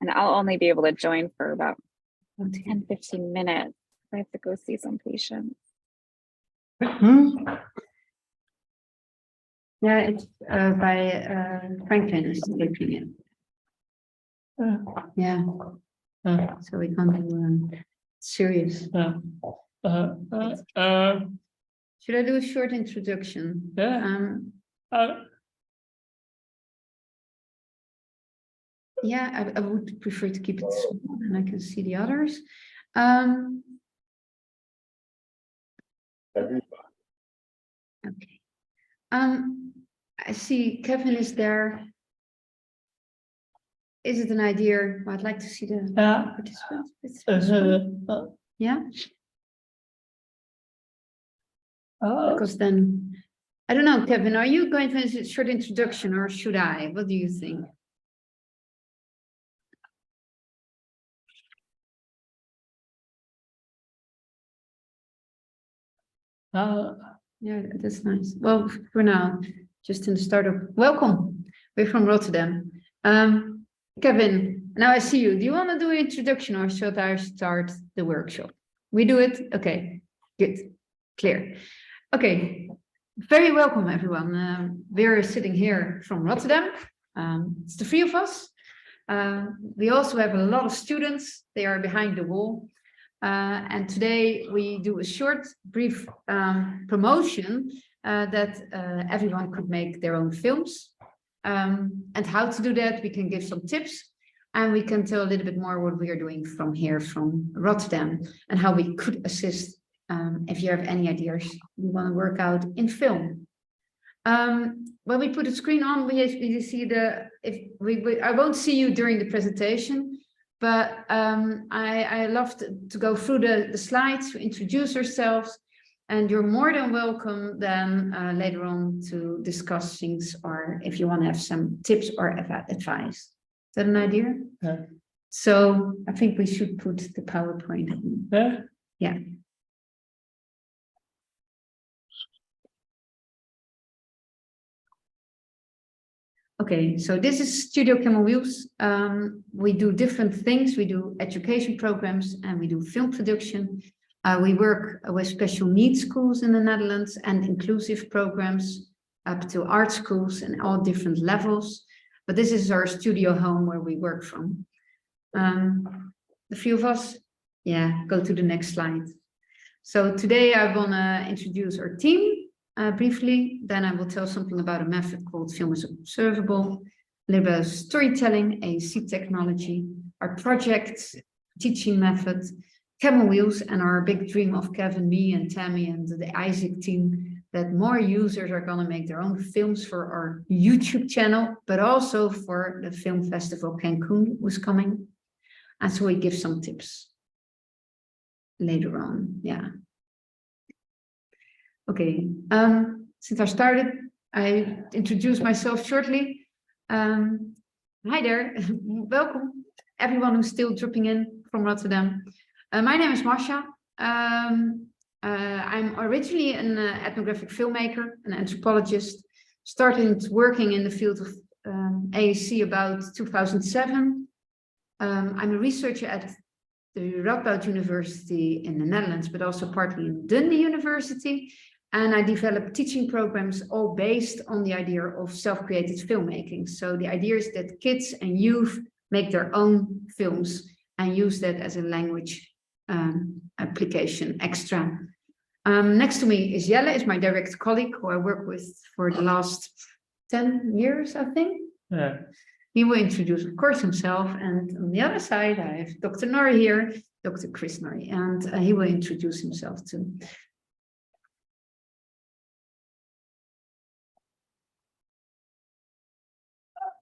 And I'll only be able to join for about 10, 15 minutes. I have to go see some patients. Yeah, it's by Franklin is taking it. Yeah. So we can't do serious. Should I do a short introduction? Yeah, I would prefer to keep it small and I can see the others. Okay. I see Kevin is there. Is it an idea? I'd like to see the participants. Yeah. Because then, I don't know, Kevin, are you going to finish a short introduction or should I? What do you think? Yeah, that's nice. Well, for now, just in the startup, welcome. We're from Rotterdam. Kevin, now I see you. Do you want to do an introduction or should I start the workshop? We do it? Okay, good, clear. Okay, very welcome everyone. We're sitting here from Rotterdam. It's the three of us. We also have a lot of students. They are behind the wall. And today we do a short, brief promotion that everyone could make their own films. And how to do that, we can give some tips and we can tell a little bit more what we are doing from here, from Rotterdam, and how we could assist if you have any ideas you want to work out in film. When we put the screen on, we see I won't see you during the presentation, but I love to go through the slides, to introduce ourselves, and you're more than welcome then later on to discuss things or if you want to have some tips or advice. Is that an idea? Yeah. So I think we should put the PowerPoint on. Yeah. Yeah. Okay, so this is Studio Camel Wheels. We do different things. We do education programs and we do film production. We work with special needs schools in the Netherlands and inclusive programs up to art schools and all different levels. But this is our studio home where we work from. The few of us, yeah, go to the next slide. So today I want to introduce our team. Briefly, then I will tell something about a method called Film as Observable, a little bit of storytelling, AEC technology, our project, teaching method, Camel Wheels, and our big dream of Kevin, me, and Tammy, and the Isaac team, that more users are going to make their own films for our YouTube channel, but also for the film festival Cancun was coming. And so we give some tips later on, yeah. Okay, since I started, I introduced myself shortly. Hi there, welcome everyone who's still dropping in from Rotterdam. My name is Masha. I'm originally an ethnographic filmmaker, an anthropologist, started working in the field of AEC about 2007. I'm a researcher at the Radboud University in the Netherlands, but also partly in Dundee University. And I develop teaching programs all based on the idea of self-created filmmaking. So the idea is that kids and youth make their own films and use that as a language application extra. Next to me is JELLE, is my direct colleague who I work with for the last 10 years, I think. Yeah. He will introduce, of course, himself. And on the other side, I have Dr. Norrie here, Dr. Chris Norrie, and he will introduce himself too.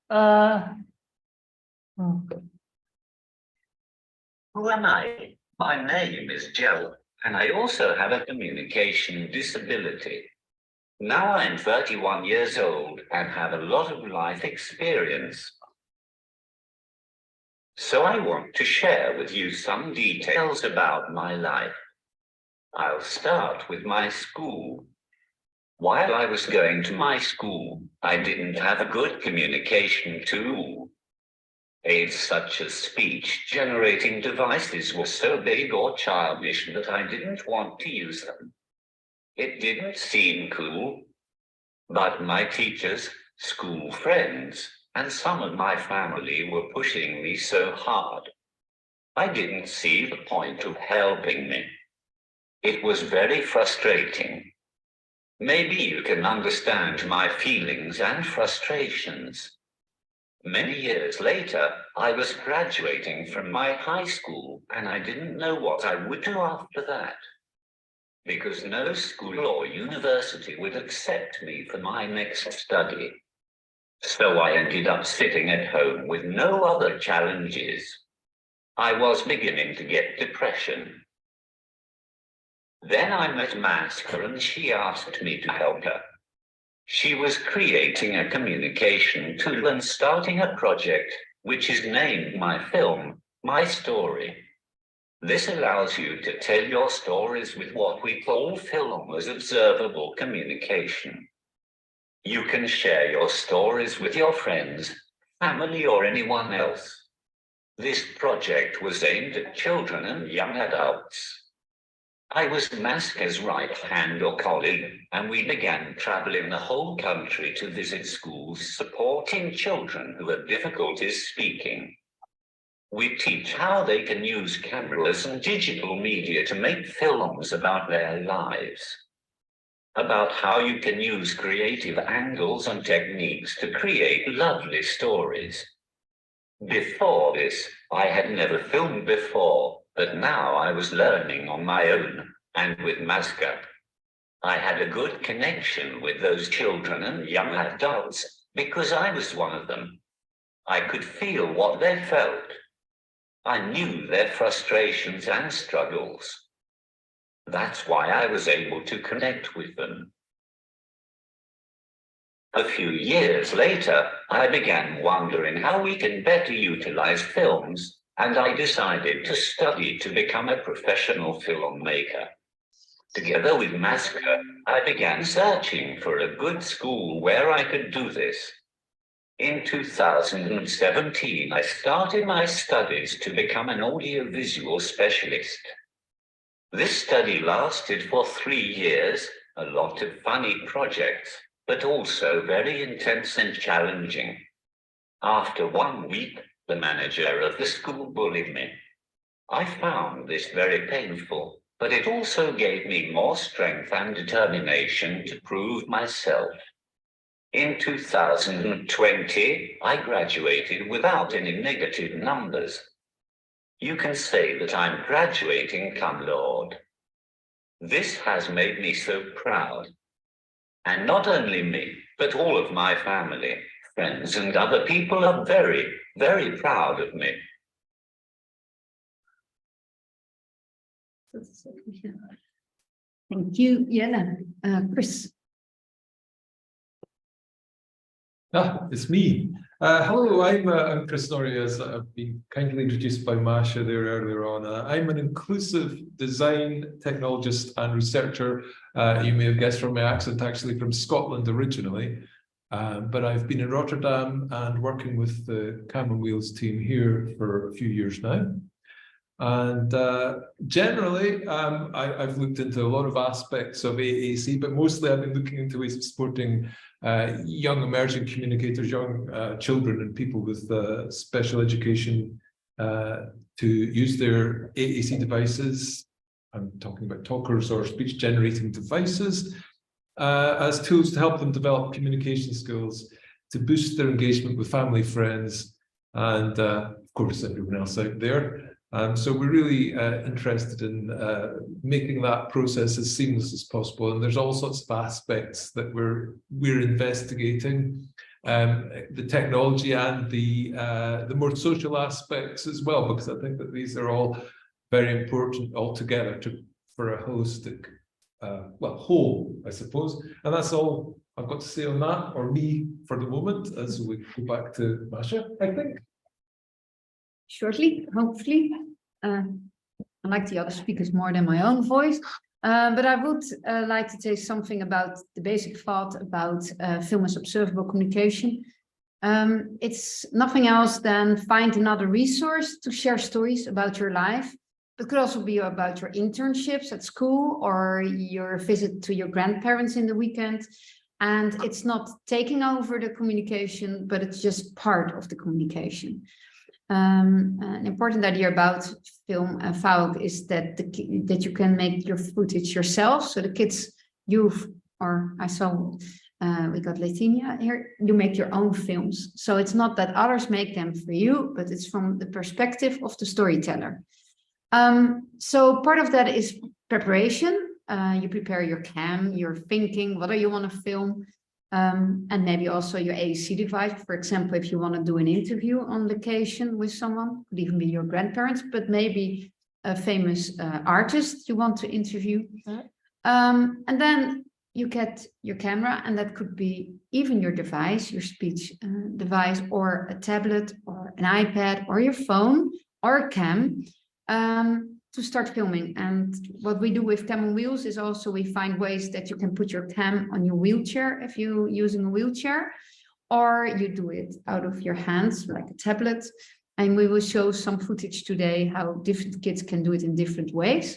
Who am I? My name is JELLE, and I also have a communication disability. Now I'm 31 years old and have a lot of life experience. So I want to share with you some details about my life. I'll start with my school. While I was going to my school, I didn't have a good communication tool. Aids such as speech-generating devices were so big or childish that I didn't want to use them. It didn't seem cool, but my teachers, school friends, and some of my family were pushing me so hard. I didn't see the point of helping me. It was very frustrating. Maybe you can understand my feelings and frustrations. Many years later, I was graduating from my high school and I didn't know what I would do after that. Because no school or university would accept me for my next study. So I ended up sitting at home with no other challenges. I was beginning to get depression. Then I met Maska and she asked me to help her. She was creating a communication tool and starting a project, which is named my film, My Story. This allows you to tell your stories with what we call film as observable communication. You can share your stories with your friends, family, or anyone else. This project was aimed at children and young adults. I was Maska's right-hand or colleague, and we began traveling the whole country to visit schools supporting children who have difficulties speaking. We teach how they can use cameras and digital media to make films about their lives, about how you can use creative angles and techniques to create lovely stories. Before this, I had never filmed before, but now I was learning on my own, and with Maska. I had a good connection with those children and young adults, because I was one of them. I could feel what they felt. I knew their frustrations and struggles. That's why I was able to connect with them. A few years later, I began wondering how we can better utilize films, and I decided to study to become a professional filmmaker. Together with Maska, I began searching for a good school where I could do this. In 2017, I started my studies to become an audiovisual specialist. This study lasted for 3 years, a lot of funny projects, but also very intense and challenging. After 1 week, the manager of the school bullied me. I found this very painful, but it also gave me more strength and determination to prove myself. In 2020, I graduated without any negative numbers. You can say that I'm graduating cum laude. This has made me so proud. And not only me, but all of my family, friends, and other people are very, very proud of me. Thank you, Jelle. Chris. It's me. Hello, I'm Chris Norrie, as I've been kindly introduced by Masha there earlier on. I'm an inclusive design technologist and researcher. You may have guessed from my accent, actually from Scotland originally. But I've been in Rotterdam and working with the Cam & Wheels team here for a few years now. And generally, I've looked into a lot of aspects of AAC, but mostly I've been looking into ways of supporting young emerging communicators, young children and people with special education to use their AAC devices. I'm talking about talkers or speech generating devices as tools to help them develop communication skills, to boost their engagement with family, friends, and of course everyone else out there. So we're really interested in making that process as seamless as possible, and there's all sorts of aspects that we're investigating, the technology and the more social aspects as well, because I think that these are all very important altogether for a holistic, whole, I suppose. And that's all I've got to say on that, or me for the moment, as we go back to Masha, I think. Shortly, hopefully. I like the other speakers more than my own voice, but I would like to say something about the basic thought about film as observable communication. It's nothing else than find another resource to share stories about your life. It could also be about your internships at school or your visit to your grandparents in the weekend. And it's not taking over the communication, but it's just part of the communication. An important idea about film and VAUC is that that you can make your footage yourself. So the kids, I saw, we got Latinia here, you make your own films. So it's not that others make them for you, but it's from the perspective of the storyteller. So part of that is preparation. You prepare your cam, your thinking, what do you want to film? And maybe also your AEC device. For example, if you want to do an interview on location with someone, could even be your grandparents, but maybe a famous artist you want to interview. And then you get your camera, and that could be even your device, your speech device, or a tablet, or an iPad, or your phone, or a cam. To start filming. And what we do with Cam on Wheels is also we find ways that you can put your cam on your wheelchair if you're using a wheelchair, or you do it out of your hands like a tablet. And we will show some footage today how different kids can do it in different ways.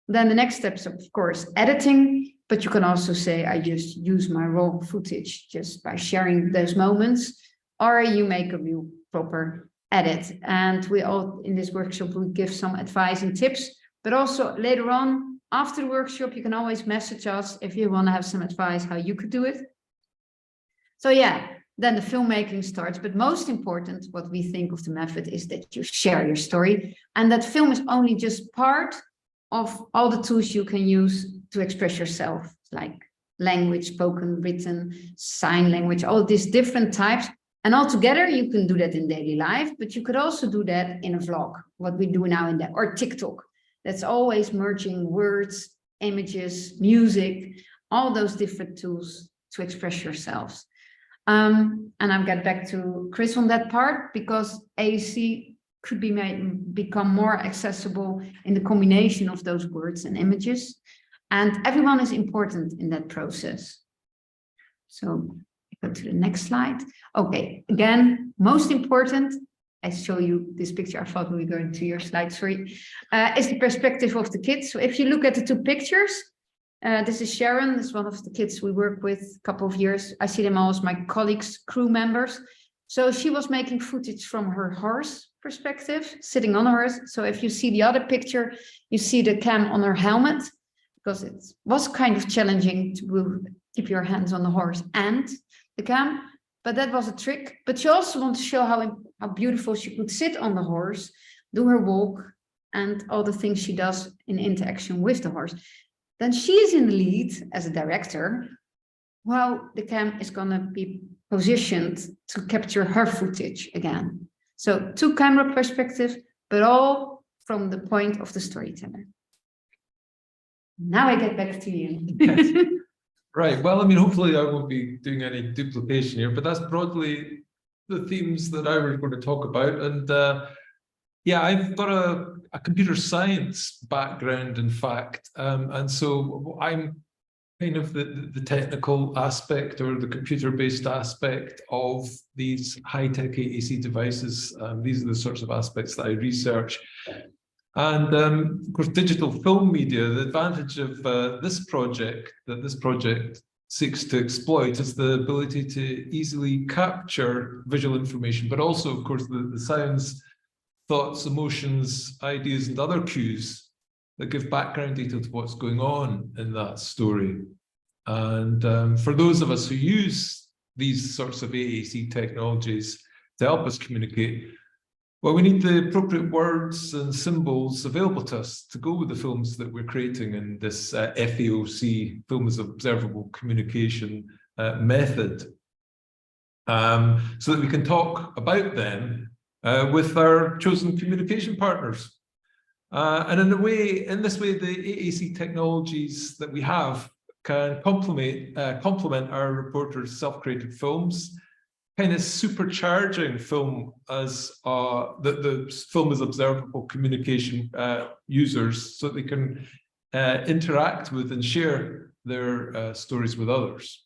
Then the next steps, of course, editing, but you can also say, I just use my raw footage just by sharing those moments, or you make a real proper edit. And we all in this workshop will give some advice and tips, but also later on after the workshop you can always message us if you want to have some advice how you could do it. So yeah, then the filmmaking starts, but most important what we think of the method is that you share your story, and that film is only just part of all the tools you can use to express yourself, like language, spoken, written, sign language, all these different types. And altogether, you can do that in daily life, but you could also do that in a vlog, what we do now in that, or TikTok. That's always merging words, images, music, all those different tools to express yourselves. And I'll get back to Chris on that part, because AEC could be become more accessible in the combination of those words and images. And everyone is important in that process. So go to the next slide. Okay, again, most important, I show you this picture. I thought we were going to your slide, sorry, is the perspective of the kids. So if you look at the two pictures, this is Sharon, this is one of the kids we work with a couple of years. I see them all as my colleagues, crew members. So she was making footage from her horse perspective, sitting on a horse. So if you see the other picture, you see the cam on her helmet, because it was kind of challenging to keep your hands on the horse and the cam, but that was a trick. But she also wants to show how beautiful she could sit on the horse, do her walk, and all the things she does in interaction with the horse. Then she is in the lead as a director, while the cam is going to be positioned to capture her footage again. So two camera perspectives, but all from the point of the storyteller. Now I get back to you. Yes. Right. Well, I mean, hopefully I won't be doing any duplication here, but that's broadly the themes that I was going to talk about. And yeah, I've got a computer science background, in fact. And so I'm kind of the technical aspect or the computer-based aspect of these high-tech AEC devices. These are the sorts of aspects that I research. And of course, digital film media, the advantage of this project seeks to exploit is the ability to easily capture visual information, but also, of course, the sounds, thoughts, emotions, ideas, and other cues that give background detail to what's going on in that story. And for those of us who use these sorts of AAC technologies to help us communicate, well, we need the appropriate words and symbols available to us to go with the films that we're creating in this FAOC, Film as Observable Communication method, so that we can talk about them with our chosen communication partners. And in this way, the AAC technologies that we have can complement our reporters' self-created films, kind of supercharging film as the film as observable communication users, so they can interact with and share their stories with others.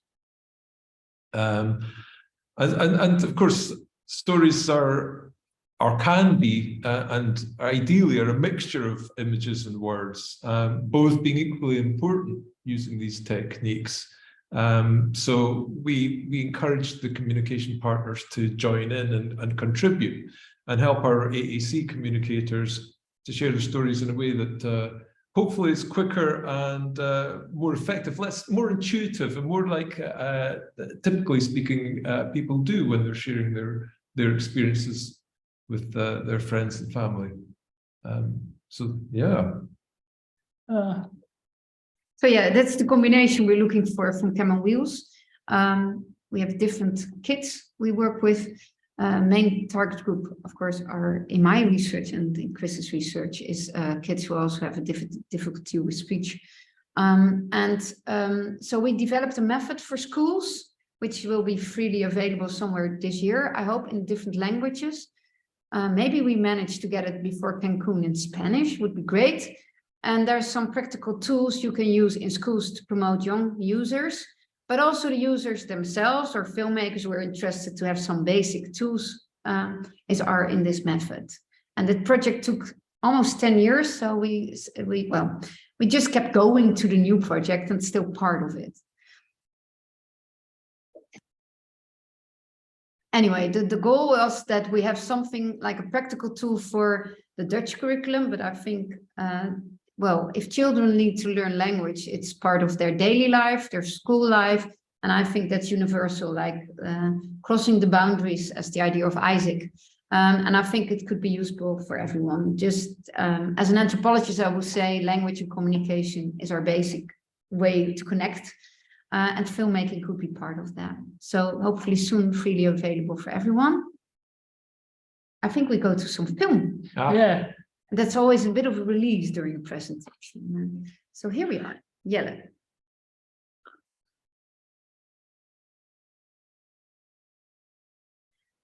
And of course, stories are or can be, and ideally are a mixture of images and words, both being equally important using these techniques. So we encourage the communication partners to join in and contribute and help our AAC communicators to share their stories in a way that hopefully is quicker and more effective, more intuitive, and more like typically speaking people do when they're sharing their experiences with their friends and family. So yeah. So yeah, that's the combination we're looking for from Camel Wheels. We have different kids we work with. Main target group, of course, are in my research and in Chris's research is kids who also have a difficulty with speech. So we developed a method for schools, which will be freely available somewhere this year, I hope, in different languages. Maybe we manage to get it before Cancun in Spanish, would be great. And there's some practical tools you can use in schools to promote young users, but also the users themselves or filmmakers who are interested to have some basic tools are in this method. And the project took almost 10 years, so we just kept going to the new project and still part of it. Anyway, the goal was that we have something like a practical tool for the Dutch curriculum, but I think, well, if children need to learn language, it's part of their daily life, their school life, and I think that's universal, like crossing the boundaries as the idea of Isaac. And I think it could be useful for everyone. Just as an anthropologist, I would say language and communication is our basic way to connect. And filmmaking could be part of that. So hopefully soon freely available for everyone. I think we go to some film. Yeah. That's always a bit of a release during a presentation. So here we are, Jelle.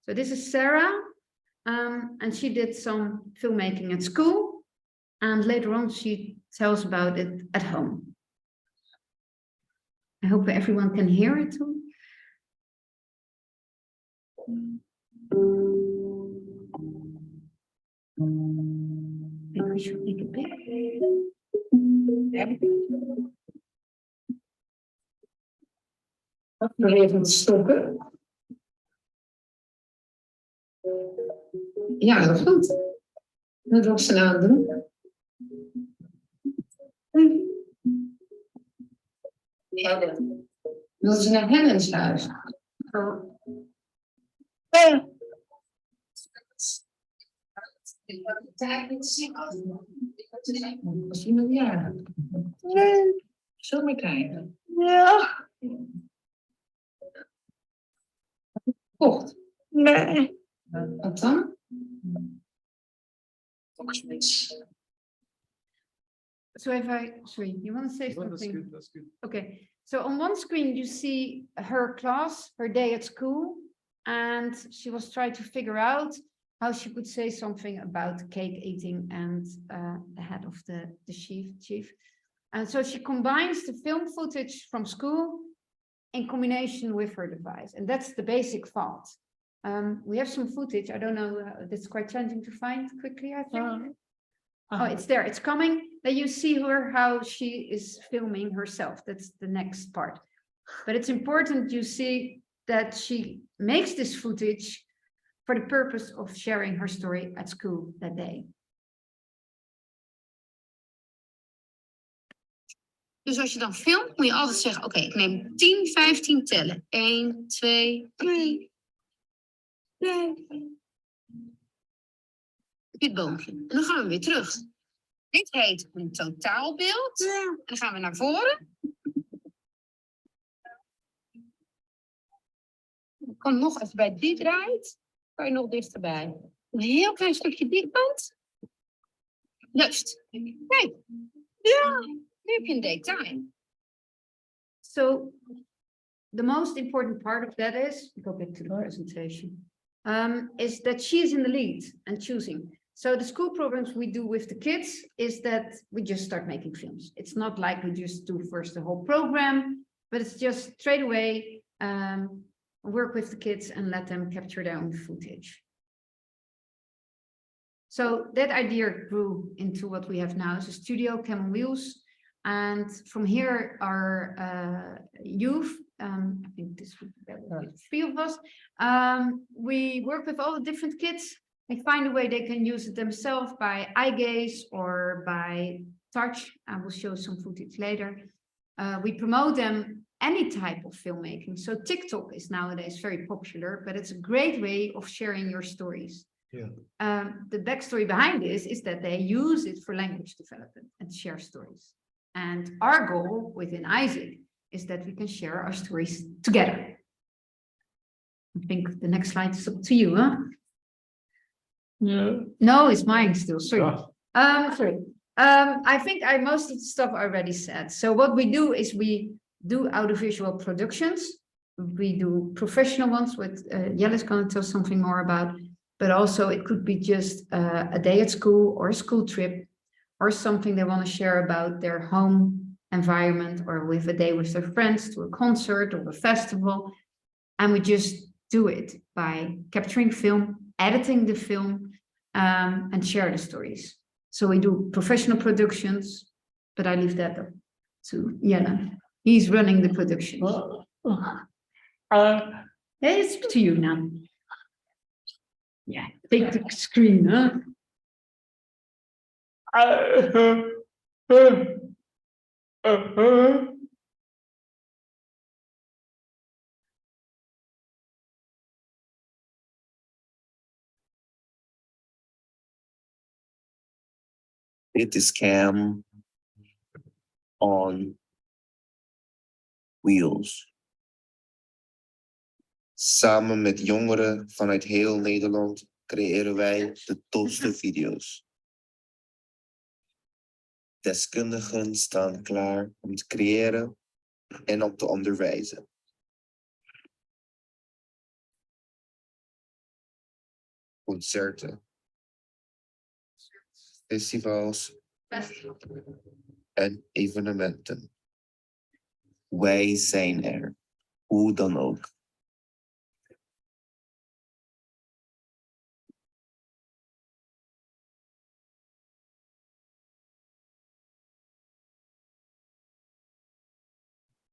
So this is Sarah, and she did some filmmaking at school, and later on she tells about it at home. I hope everyone can hear it too. Maybe we should make it big. Even stoppen. Ja, dat goed. Dat wil ze nou doen. Wil ze naar Helens huis? Als iemand jarig. Nee. Zomertijd. Ja. Kocht. Nee. Wat dan? So if sorry, you want to say something? That's good. Okay, so on one screen you see her class, her day at school, and she was trying to figure out how she could say something about cake eating and the head of the chief. And so she combines the film footage from school in combination with her device, and that's the basic thought. We have some footage. I don't know, that's quite challenging to find quickly, I think. Oh, it's there, it's coming. Then you see her, how she is filming herself. That's the next part. But it's important you see that she makes this footage for the purpose of sharing her story at school that day. Dus als je dan filmt, moet je altijd zeggen, oké, ik neem 10, 15 tellen. 1, 2, 3. Dit boompje. En dan gaan we weer terug. Dit heet een totaalbeeld. En dan gaan we naar voren. Dan kan nog even bij dit draait. Kan je nog dichterbij. Een heel klein stukje dichtband. Juist. Kijk. Ja. Nu heb je een detail. So the most important part of that is, go back to the presentation, is that she's in the lead and choosing. So the school programs we do with the kids is that we just start making films. It's not like we just do first the whole program, but it's just straight away. work with the kids and let them capture their own footage. So that idea grew into what we have now as a studio, Cam on Wheels. And from here, our youth, I think this would be 3 of us, we work with all the different kids. They find a way they can use it themselves by eye gaze or by touch. I will show some footage later. We promote them any type of filmmaking. So TikTok is nowadays very popular, but it's a great way of sharing your stories. Yeah. The backstory behind this is that they use it for language development and share stories. And our goal within Isaac is that we can share our stories together. I think the next slide is up to you, huh? Yeah. No, it's mine still, sorry. Ah. Sorry. I think most of the stuff I already said. So what we do is we do audiovisual productions. We do professional ones, with Jelle is going to tell something more about, but also it could be just a day at school or a school trip or something they want to share about their home environment, or with a day with their friends to a concert or a festival. And we just do it by capturing film, editing the film, and share the stories. So we do professional productions, but I leave that up to Jelle. He's running the productions. It's up to you now. Yeah, take the screen, huh? Dit is Cam on Wheels. Samen met jongeren vanuit heel Nederland creëren wij de tofste video's. Deskundigen staan klaar om te creëren en op te onderwijzen. Concerten, festivals en evenementen. Wij zijn er, hoe dan ook.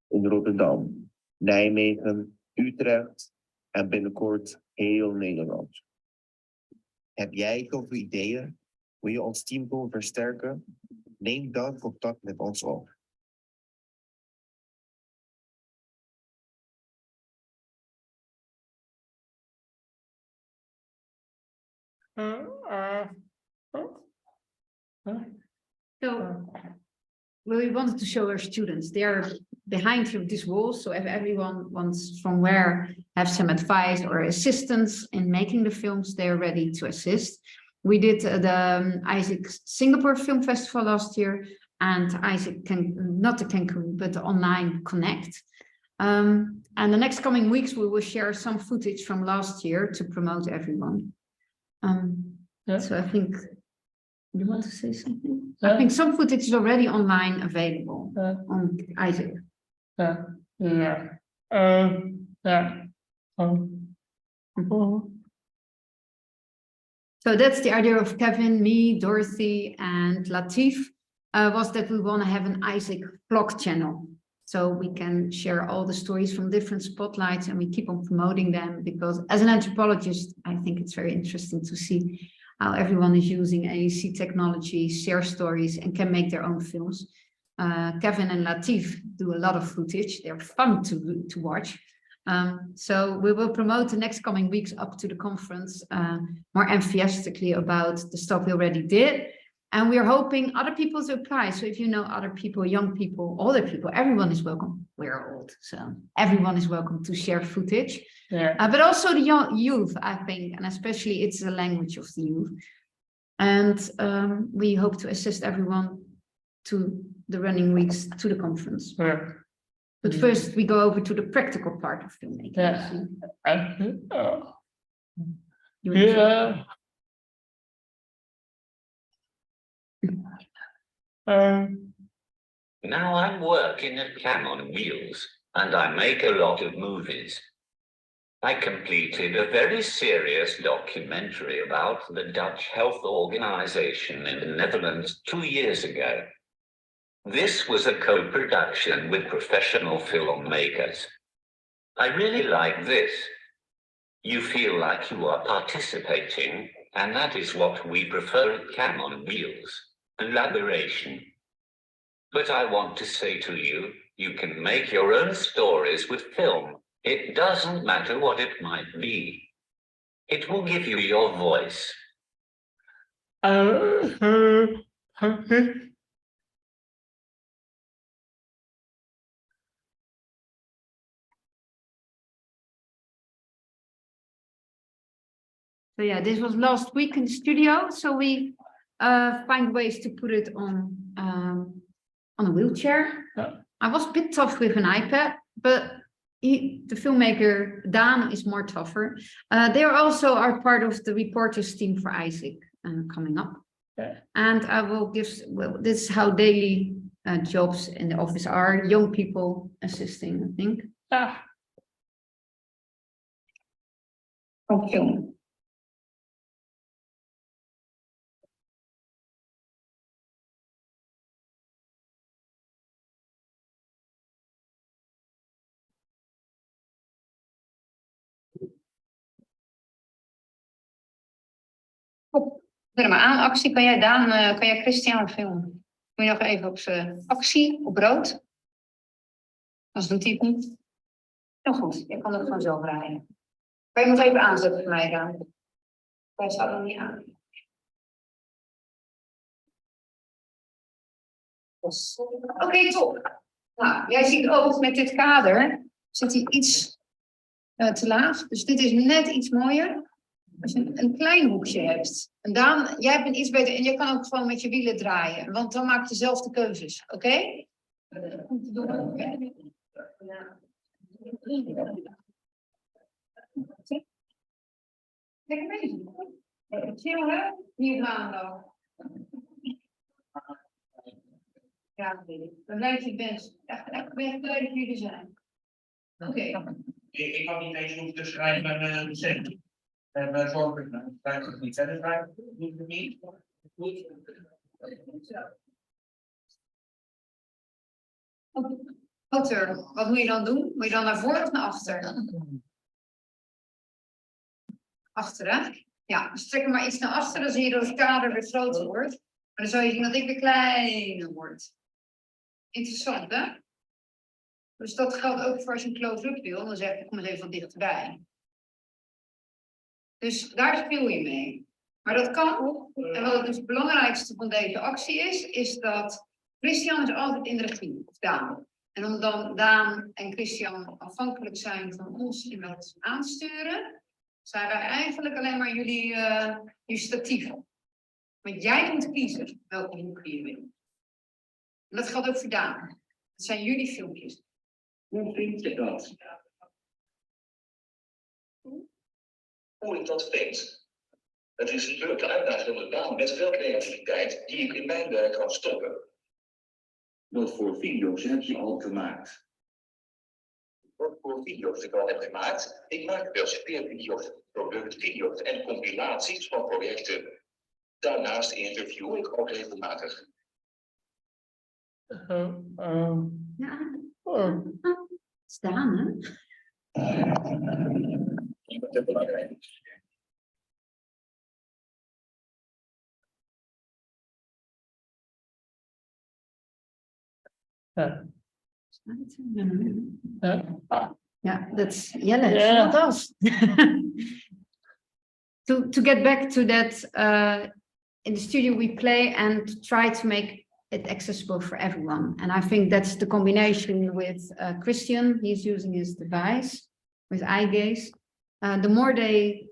In Rotterdam, Nijmegen, Utrecht en binnenkort heel Nederland. Heb jij toffe ideeën? Wil je ons team komen versterken? Neem dan contact met ons op. So we wanted to show our students, they're behind this wall. So if everyone wants from where have some advice or assistance in making the films, they're ready to assist. We did the Isaac Singapore Film Festival last year, and Isaac not the Cancun, but the Online Connect. And the next coming weeks, we will share some footage from last year to promote everyone. So I think, you want to say something? I think some footage is already online available on Isaac. So that's the idea of Kevin, me, Dorothy, and Latif, was that we want to have an Isaac vlog channel. So we can share all the stories from different spotlights, and we keep on promoting them, because as an anthropologist, I think it's very interesting to see how everyone is using AEC technology, share stories, and can make their own films. Kevin and Latif do a lot of footage. They're fun to watch. So we will promote the next coming weeks up to the conference more enthusiastically about the stuff we already did. And we're hoping other people to apply. So if you know other people, young people, older people, everyone is welcome. We're old, so everyone is welcome to share footage. But also the young youth, I think, and especially it's the language of the youth. And we hope to assist everyone to the running weeks to the conference. But first we go over to the practical part of filmmaking. Now I'm working at Cam on Wheels, and I make a lot of movies. I completed a very serious documentary about the Dutch Health Organization in the Netherlands 2 years ago. This was a co-production with professional filmmakers. I really like this. You feel like you are participating, and that is what we prefer at Cam on Wheels, collaboration. But I want to say to you, you can make your own stories with film. It doesn't matter what it might be. It will give you your voice. So yeah, this was last week in the studio. So we find ways to put it on a wheelchair. Yeah. I was a bit tough with an iPad, but the filmmaker Daan is more tougher. They are also are part of the reporters team for Isaac coming up. Yeah. And I will give, well, this is how daily jobs in the office are, young people assisting, I think. Van film. Zet hem maar aan, actie. Kan jij Daan, kan jij Christian filmen? Moet je nog even op zijn actie, op rood. Anders doet hij het niet. Heel goed, je kan het gewoon zo draaien. Kan je hem nog even aanzetten voor mij, Daan? Hij staat nog niet aan. Oké, top. Nou, jij ziet ook met dit kader zit hij iets te laag. Dus dit is net iets mooier. Als je een klein hoekje hebt. En Daan, jij bent iets beter. En je kan ook gewoon met je wielen draaien. Want dan maak je zelf de keuzes. Oké? Lekker bezig. Chill, hè? Hier maandag. Ja, dan blijf je best. Echt blij dat jullie er zijn. Oké. Ik had niet eens hoeven te schrijven en zeggen. En zorgen, schrijf ik niet verder schrijven. Doe ik niet. Wat moet je dan doen? Moet je dan naar voren of naar achter? Achter, hè? Ja, dus trek hem maar iets naar achter, dan zie je dat het kader weer groter wordt. Maar dan zou je zien dat ik weer kleiner word. Interessant, hè? Dus dat geldt ook voor als je een close-up wil. Dan zeg ik, kom eens even wat dichterbij. Dus daar speel je mee. Maar dat kan. En wat het dus het belangrijkste van deze actie is dat Christian is altijd in de regie, of Daan. En omdat dan Daan en Christian afhankelijk zijn van ons in dat aansturen, zijn wij eigenlijk alleen maar jullie statieven. Want jij moet kiezen welke hoek je wil. En dat geldt ook voor Daan. Dat zijn jullie filmpjes. Hoe vind je dat? Hoe ik dat vind. Het is natuurlijk de uitdaging van de baan met veel creativiteit die ik in mijn werk kan stoppen. Wat voor video's heb je al gemaakt? Wat voor video's ik al heb gemaakt? Ik maak wel speervideo's, productvideo's en compilaties van projecten. Daarnaast interview ik ook regelmatig. Ja. Staan, hè? Dat is belangrijk. Yeah, that's Jelle. Yeah. Not us. To get back to that, in the studio we play and try to make it accessible for everyone. And I think that's the combination with Christian. He's using his device with eye gaze. The more they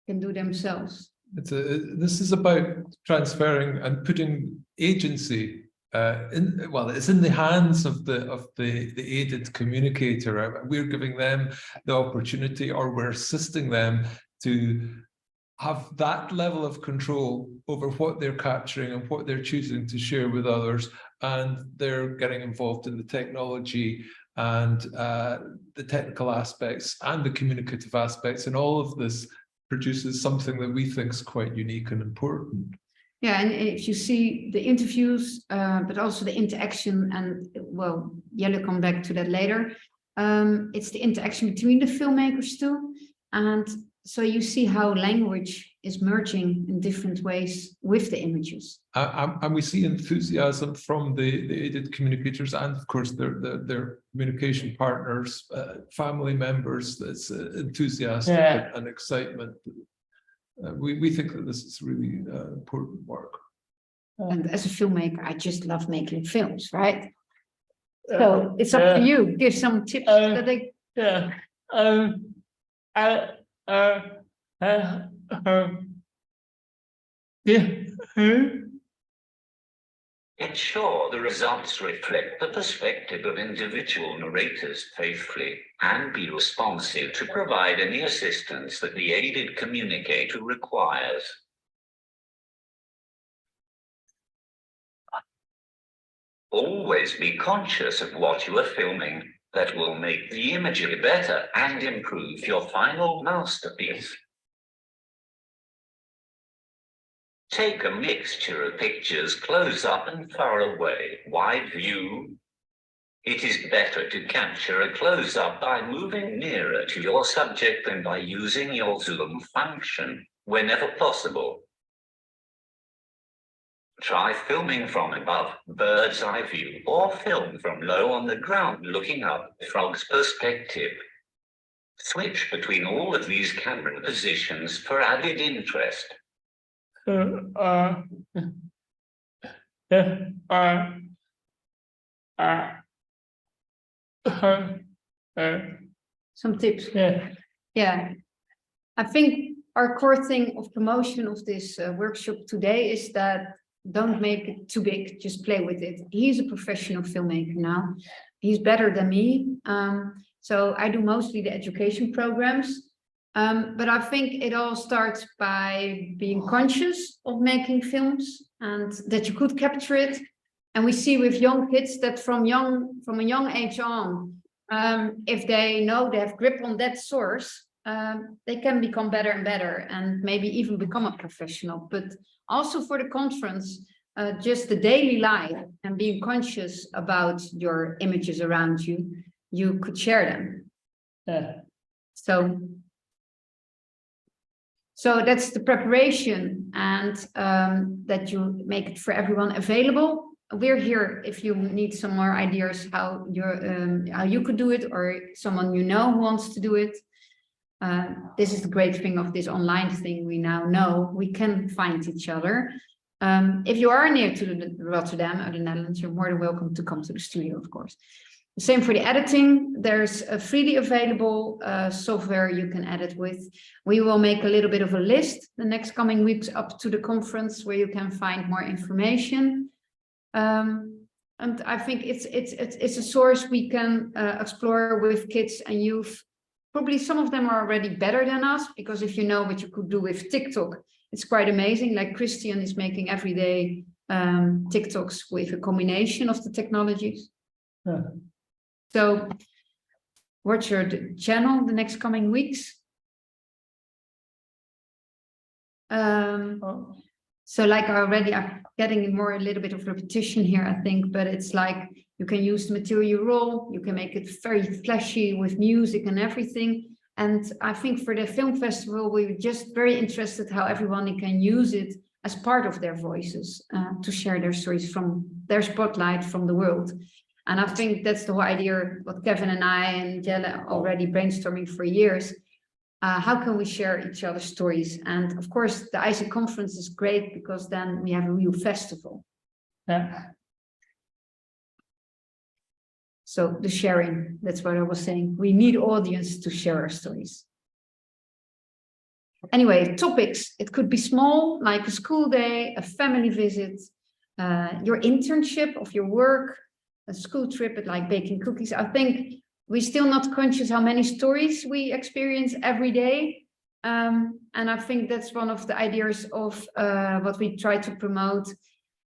can do themselves. This is about transferring and putting agency it's in the hands of the aided communicator. We're giving them the opportunity, or we're assisting them to have that level of control over what they're capturing and what they're choosing to share with others, and they're getting involved in the technology and the technical aspects and the communicative aspects, and all of this produces something that we think is quite unique and important. Yeah, and if you see the interviews, but also the interaction, and well, Jelle come back to that later. It's the interaction between the filmmakers too, and so you see how language is merging in different ways with the images. And we see enthusiasm from the aided communicators and, of course, their communication partners, family members. That's enthusiastic and excitement. We think that this is really important work. And as a filmmaker, I just love making films, right? So it's up to you. Give some tips that they. Ensure the results reflect the perspective of individual narrators faithfully, and be responsive to provide any assistance that the aided communicator requires. Always be conscious of what you are filming. That will make the imagery better and improve your final masterpiece. Take a mixture of pictures close up and far away, wide view. It is better to capture a close up by moving nearer to your subject than by using your zoom function whenever possible. Try filming from above, bird's eye view, or film from low on the ground looking up, frog's perspective. Switch between all of these camera positions for added interest. Some tips. Yeah. I think our core thing of promotion of this workshop today is that don't make it too big, just play with it. He's a professional filmmaker now. He's better than me. So I do mostly the education programs. But I think it all starts by being conscious of making films and that you could capture it. And we see with young kids that from a young age on, if they know they have grip on that source, they can become better and better and maybe even become a professional. But also for the conference, just the daily life and being conscious about your images around you, you could share them. So that's the preparation, and that you make it for everyone available. We're here if you need some more ideas how you could do it, or someone you know who wants to do it. This is the great thing of this online thing. We now know we can find each other. If you are near to Rotterdam or the Netherlands, you're more than welcome to come to the studio, of course. Same for the editing. There's a freely available software you can edit with. We will make a little bit of a list the next coming weeks up to the conference where you can find more information. And I think it's a source we can explore with kids and youth. Probably some of them are already better than us, because if you know what you could do with TikTok, it's quite amazing. Like Christian is making everyday TikToks with a combination of the technologies. So watch your channel the next coming weeks. So like I'm getting a little bit of repetition here, I think, but it's like you can use the material raw, you can make it very flashy with music and everything. And I think for the film festival, we were just very interested how everyone can use it as part of their voices to share their stories from their spotlight from the world. And I think that's the whole idea, what Kevin and I and Jelle already brainstorming for years. How can we share each other's stories? And of course, the ISIC conference is great because then we have a real festival. So the sharing, that's what I was saying. We need audience to share our stories. Anyway, topics. It could be small, like a school day, a family visit, your internship of your work, a school trip, like baking cookies. I think we're still not conscious how many stories we experience every day. And I think that's one of the ideas of what we try to promote.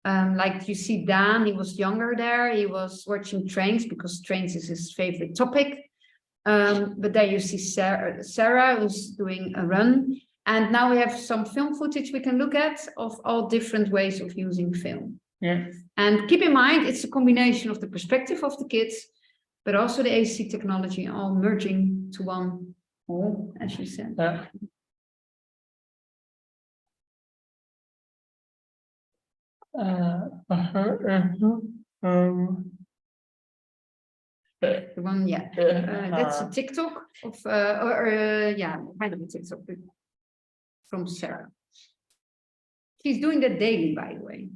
Like you see Dan, he was younger there. He was watching trains because trains is his favorite topic. But there you see Sarah who's doing a run. And now we have some film footage we can look at of all different ways of using film. Yeah. And keep in mind, it's a combination of the perspective of the kids, but also the AC technology all merging to one whole, as you said. Yeah. The one, yeah. That's a TikTok of, yeah, kind of a TikTok from Sarah. She's doing that daily, by the way.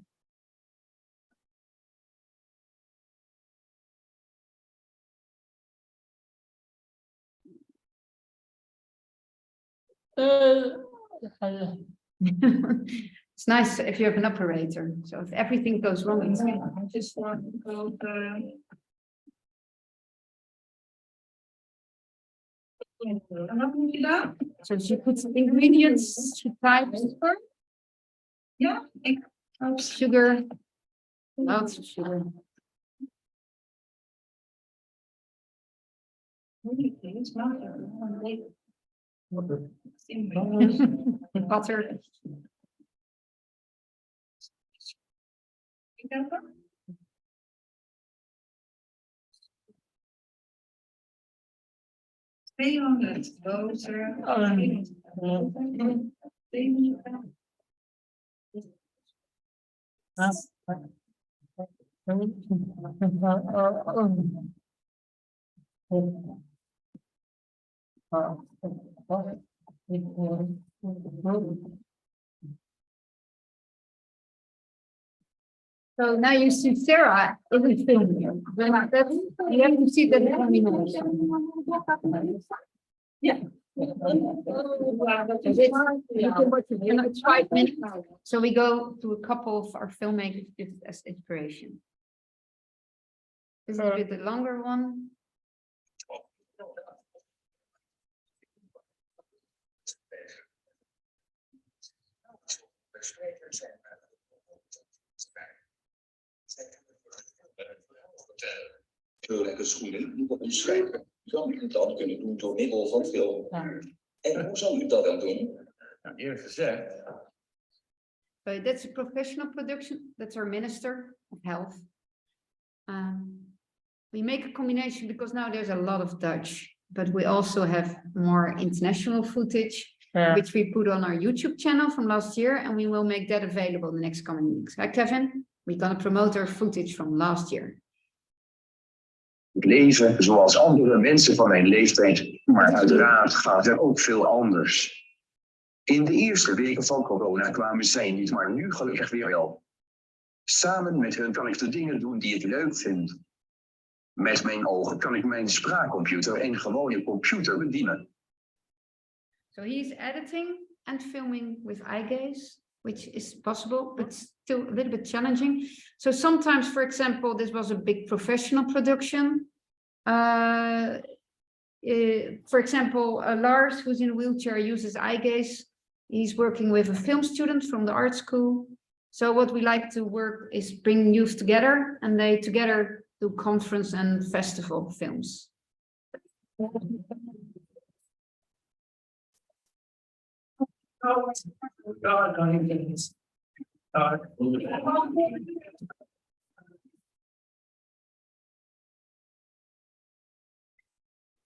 It's nice if you have an operator. So if everything goes wrong, it's I just want to go en wat moet je daar? so she puts ingredients, she types Ja, sugar, lots of sugar, butter. So now you see Sarah in the film here. You have to see that combination. Yeah. It's 5 minutes. So we go to a couple of our filmmakers just as inspiration. This is a bit the longer one. Kleurrijke schoenen moet omschrijven. Zou u dat kunnen doen door middel van film? En hoe zou u dat dan doen? Nou, eerlijk gezegd, So that's a professional production. That's our Minister of Health. We make a combination because now there's a lot of Dutch, but we also have more international footage, which we put on our YouTube channel from last year, and we will make that available in the next coming weeks. Right, Kevin? We're going to promote our footage from last year. Ik leven zoals andere mensen van mijn leeftijd, maar uiteraard gaat er ook veel anders. In de eerste weken van corona kwamen zij niet, maar nu gelukkig weer wel. Samen met hun kan ik de dingen doen die ik leuk vind. Met mijn ogen kan ik mijn spraakcomputer en gewone computer bedienen. So he's editing and filming with eye gaze, which is possible, but still a little bit challenging. So sometimes, for example, this was a big professional production. For example, Lars, who's in a wheelchair, uses eye gaze. He's working with a film student from the art school. So what we like to work is bring youth together, and they together do conference and festival films.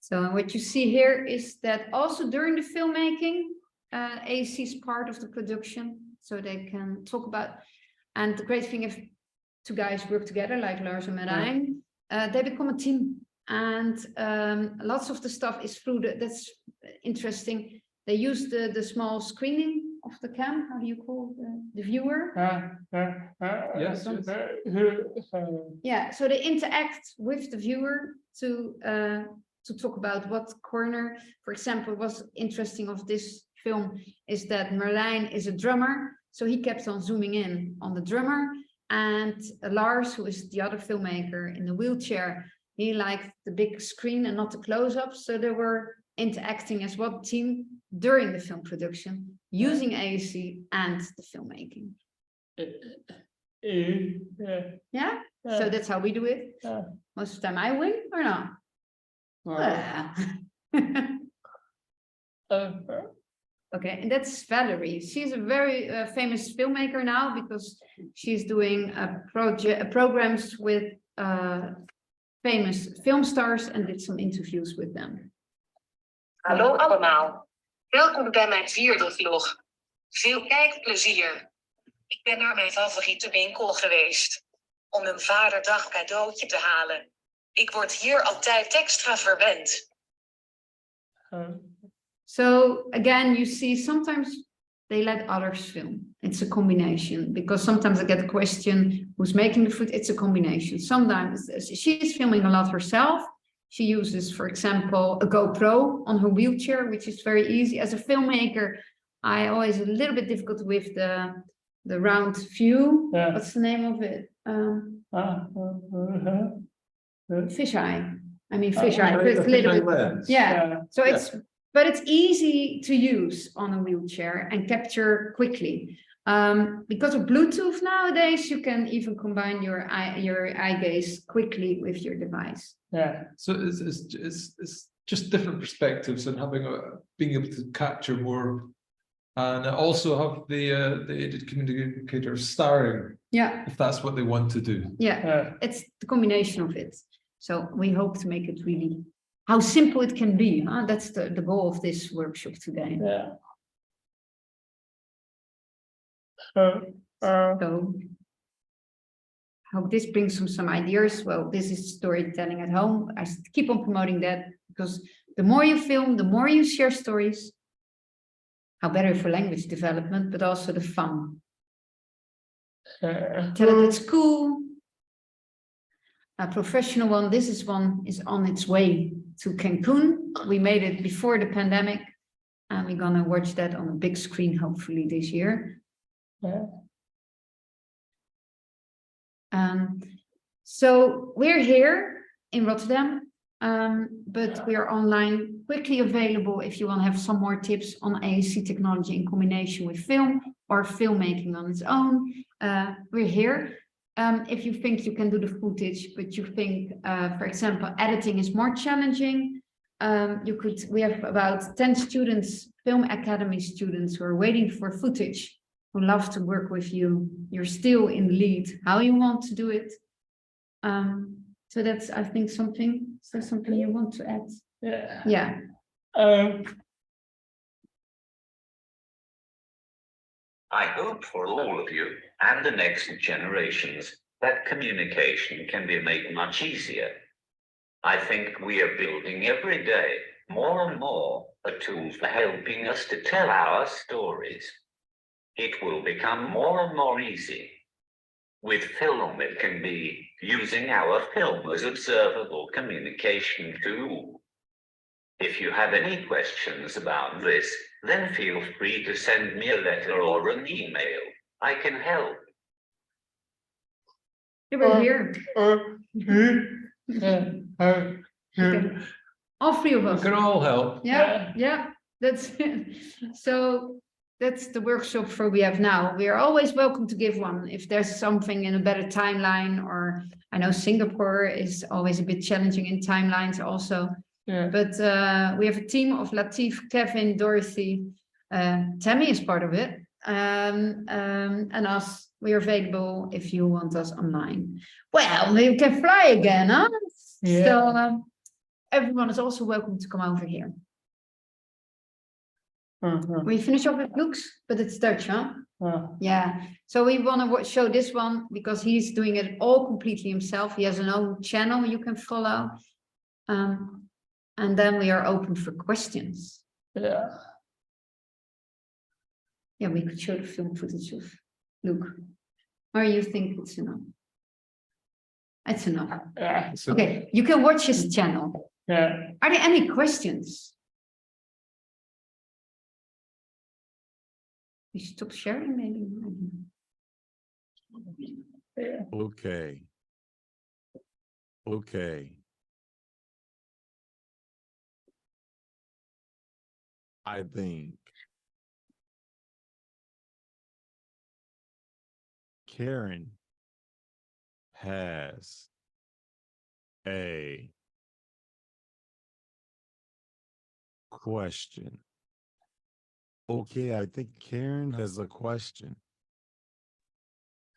So what you see here is that also during the filmmaking, AC is part of the production, so they can talk about. And the great thing, if two guys work together, like Lars and Marijn, they become a team. And lots of the stuff is through that's interesting. They use the small screening of the cam. How do you call the viewer? Yes. Yeah, so they interact with the viewer to talk about what corner. For example, what's interesting of this film is that Marijn is a drummer, so he kept on zooming in on the drummer, and Lars, who is the other filmmaker in the wheelchair, he liked the big screen and not the close-ups, so they were interacting as one team during the film production, using AAC and the filmmaking. Yeah? So that's how we do it. Most of the time I win or not? Okay, and that's Valerie. She's a very famous filmmaker now because she's doing programs with famous film stars and did some interviews with them. Hallo allemaal. Welkom bij mijn 4e vlog. Veel kijkplezier. Ik ben naar mijn favoriete winkel geweest om een vaderdag cadeautje te halen. Ik word hier altijd extra verwend. So again, you see, sometimes they let others film. It's a combination because sometimes I get the question, who's making the food? It's a combination. Sometimes she's filming a lot herself. She uses, for example, a GoPro on her wheelchair, which is very easy. As a filmmaker, I always a little bit difficult with the round view. Yeah. What's the name of it? Fisheye. I mean, fisheye. But it's a little bit, yeah. So it's, but it's easy to use on a wheelchair and capture quickly. Because of Bluetooth nowadays, you can even combine your eye gaze quickly with your device. Yeah. So it's just different perspectives and being able to capture more, and also have the aided communicator starring. Yeah. If that's what they want to do. Yeah. It's the combination of it. So we hope to make it really how simple it can be. Huh? That's the goal of this workshop today. Yeah. So hope this brings some ideas. Well, this is storytelling at home. I keep on promoting that because the more you film, the more you share stories, how better for language development, but also the fun. Tell it at school. A professional one, this one is on its way to Cancun. We made it before the pandemic and we're gonna watch that on a big screen, hopefully this year. So we're here in Rotterdam, but we are online, quickly available if you want to have some more tips on AAC technology in combination with film or filmmaking on its own. We're here. If you think you can do the footage, but you think, for example, editing is more challenging, we have about 10 students, Film Academy students who are waiting for footage, who love to work with you. You're still in the lead, how you want to do it. So that's, I think, something, is there something you want to add? Yeah. I hope for all of you and the next generations that communication can be made much easier. I think we are building every day more and more a tool for helping us to tell our stories. It will become more and more easy. With film, it can be using our film as observable communication tool. If you have any questions about this, then feel free to send me a letter or an email. I can help. You were here. Okay. All three of us. We can all help. Yeah, that's it. So that's the workshop for we have now. We are always welcome to give one if there's something in a better timeline, or I know Singapore is always a bit challenging in timelines also. But we have a team of Latif, Kevin, Dorothy, Tammy is part of it, and us. We are available if you want us online. Well, we can fly again, huh? So everyone is also welcome to come over here. We finish off with Luke's, but it's Dutch, huh? Yeah. So we want to show this one because he's doing it all completely himself. He has an own channel you can follow. And then we are open for questions. Yeah, we could show the film footage of Luke. Or you think it's enough? It's enough. Okay, you can watch his channel. Are there any questions? You stop sharing, maybe. Okay. I think Karen has a question. Okay, I think Karen has a question.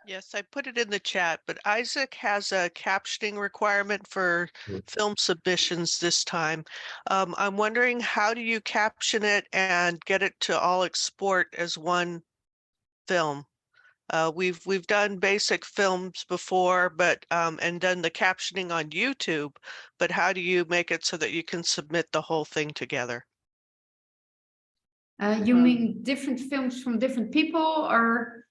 Yes, I put it in the chat, but Isaac has a captioning requirement for Yeah. film submissions this time. I'm wondering, how do you caption it and get it to all export as one film? We've done basic films before, but and done the captioning on YouTube, but how do you make it so that you can submit the whole thing together? You mean different films from different people, or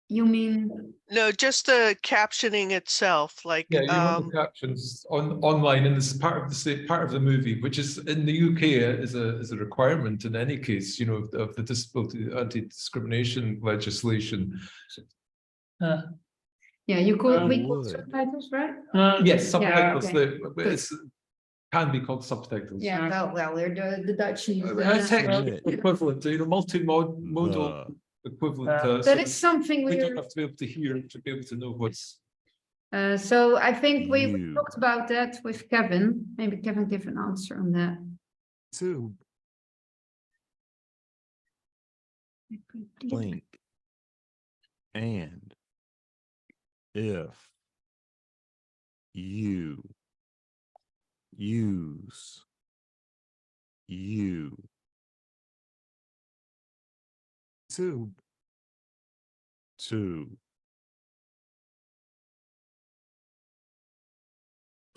you mean? No, just the captioning itself, like Yeah, you want the captions online, and it's part of part of the movie, which is in the UK is a requirement in any case, you know, of the disability anti-discrimination legislation. Yeah, you call we call would. subtitles, right? Yes, subtitles. okay. It's can be called subtitles. Yeah, well, they're the Dutch. It's technically Submit equivalent, you know, multimodal the equivalent. That so is something we don't we. have to be able to hear to be able to know what's. So I think we You. talked about that with Kevin. Maybe Kevin give an answer on that. to link. And if you use YouTube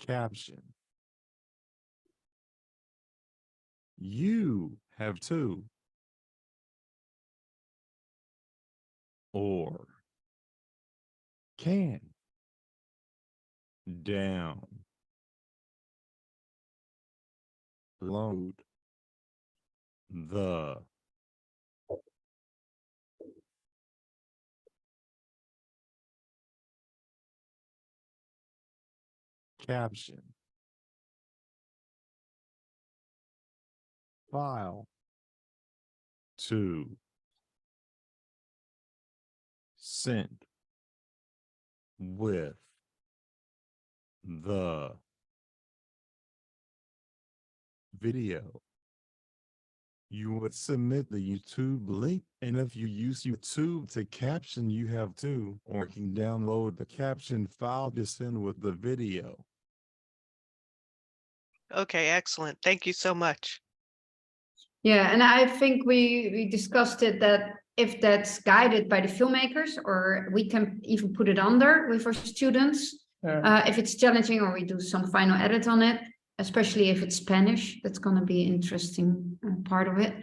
to caption, you have to or can download the caption file to send with the video. You would submit the YouTube link, and if you use YouTube to caption, you have to, or can download the caption file to send with the video. Okay, excellent. Thank you so much. Yeah, and I think we discussed it that if that's guided by the filmmakers, or we can even put it under with our students. If it's challenging, or we do some final edit on it, especially if it's Spanish, that's going to be an interesting part of it.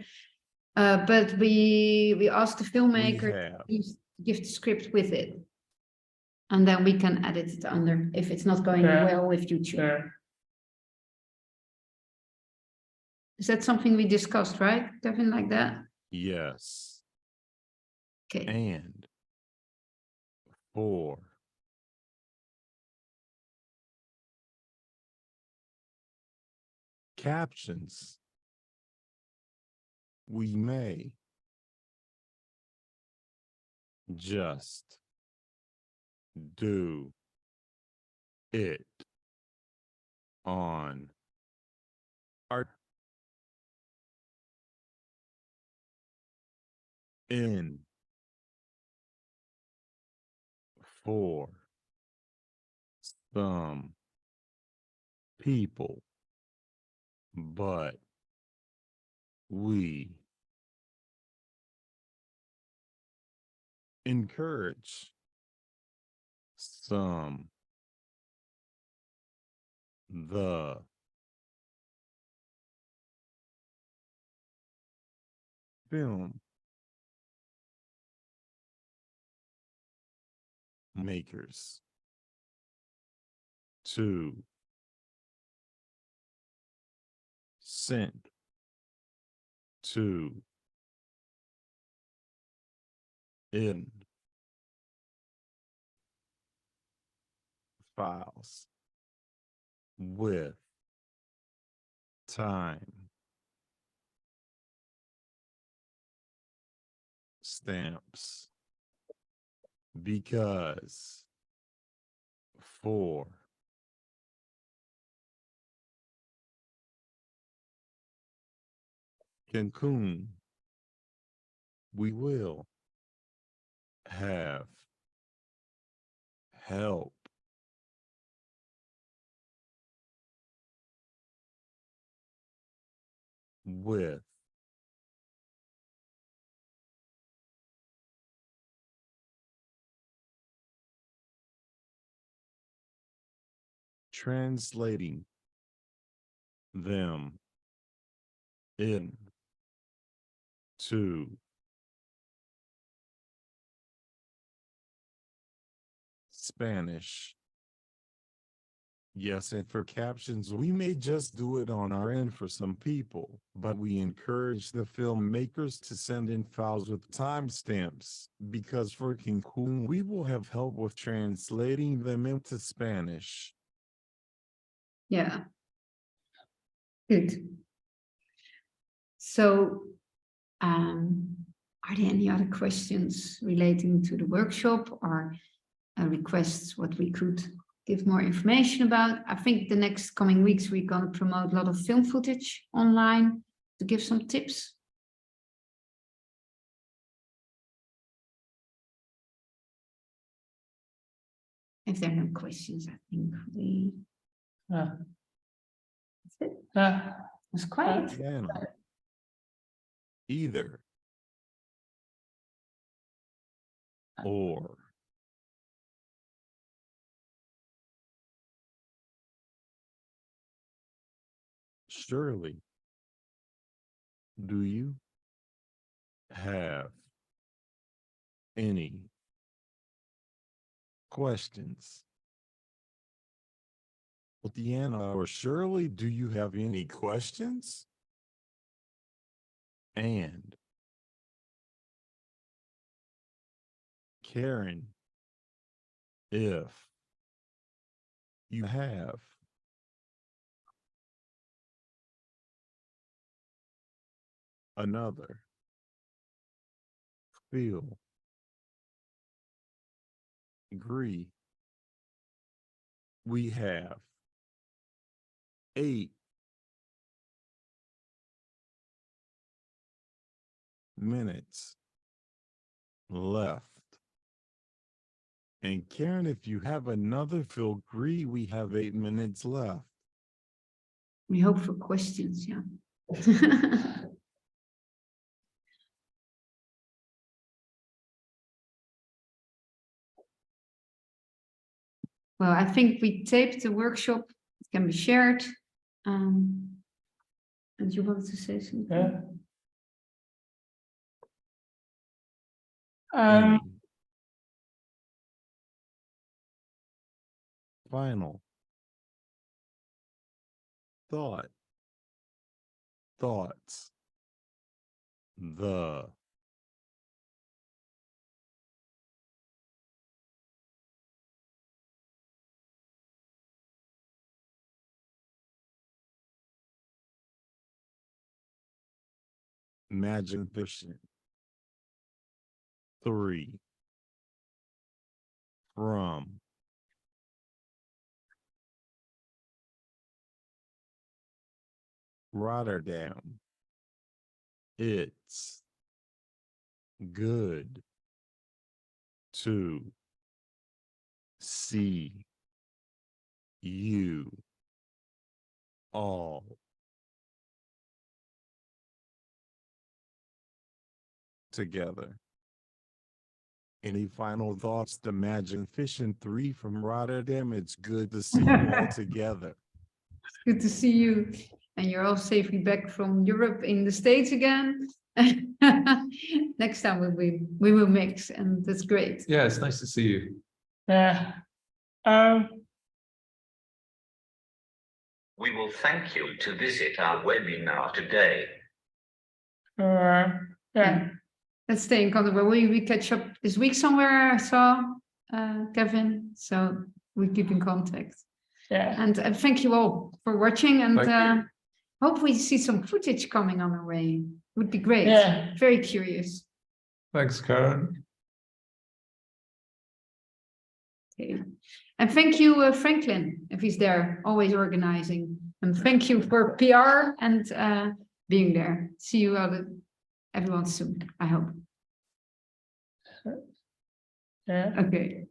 But we asked the filmmaker to give the script with it, and then we can edit it under if it's not going well with YouTube. Is that something we discussed, right, Kevin, like that? Yes. Okay. And for captions, we may just do it on our in for some people, but we encourage some the film makers to send to in files with time stamps, because 4. Cancun. We will have help with translating them in to Spanish. Yes, and for captions, we may just do it on our end for some people, but we encourage the filmmakers to send in files with timestamps, because for Cancun, we will have help with translating them into Spanish. Yeah. Good. So, are there any other questions relating to the workshop or requests what we could give more information about? I think the next coming weeks we're going to promote a lot of film footage online to give some tips. If there are no questions, I think we... That's it. It's quiet. Piano. Either or. Surely, do you have any questions? Deanna or Shirley, do you have any questions? And Karen, if you have another, feel agree. We have 8 minutes left. And Karen, if you have another, feel free. We have 8 minutes left. We hope for questions, yeah. Well, I think we taped the workshop. It can be shared. And you wanted to say something? Yeah. Any final thoughts? The Imagine Fishing 3 from Rotterdam. It's good to see you all together. Any final thoughts? The Imagine Fishing 3 from Rotterdam. It's good to see you all together. It's good to see you. And you're all safely back from Europe in the States again. Next time we will mix, and that's great. Yeah, it's nice to see you. Yeah. We will thank you to visit our webinar today. Yeah. Let's stay in contact. Well, we catch up this week somewhere, I saw Kevin. So we keep in contact. Yeah. And thank you all for watching. And Thank you. hope we see some footage coming on our way. Would be great. Yeah. Very curious. Thanks, Karen. Okay. And thank you, Franklin, if he's there, always organizing. And thank you for PR and being there. See you everyone soon, I hope. Yeah. Okay.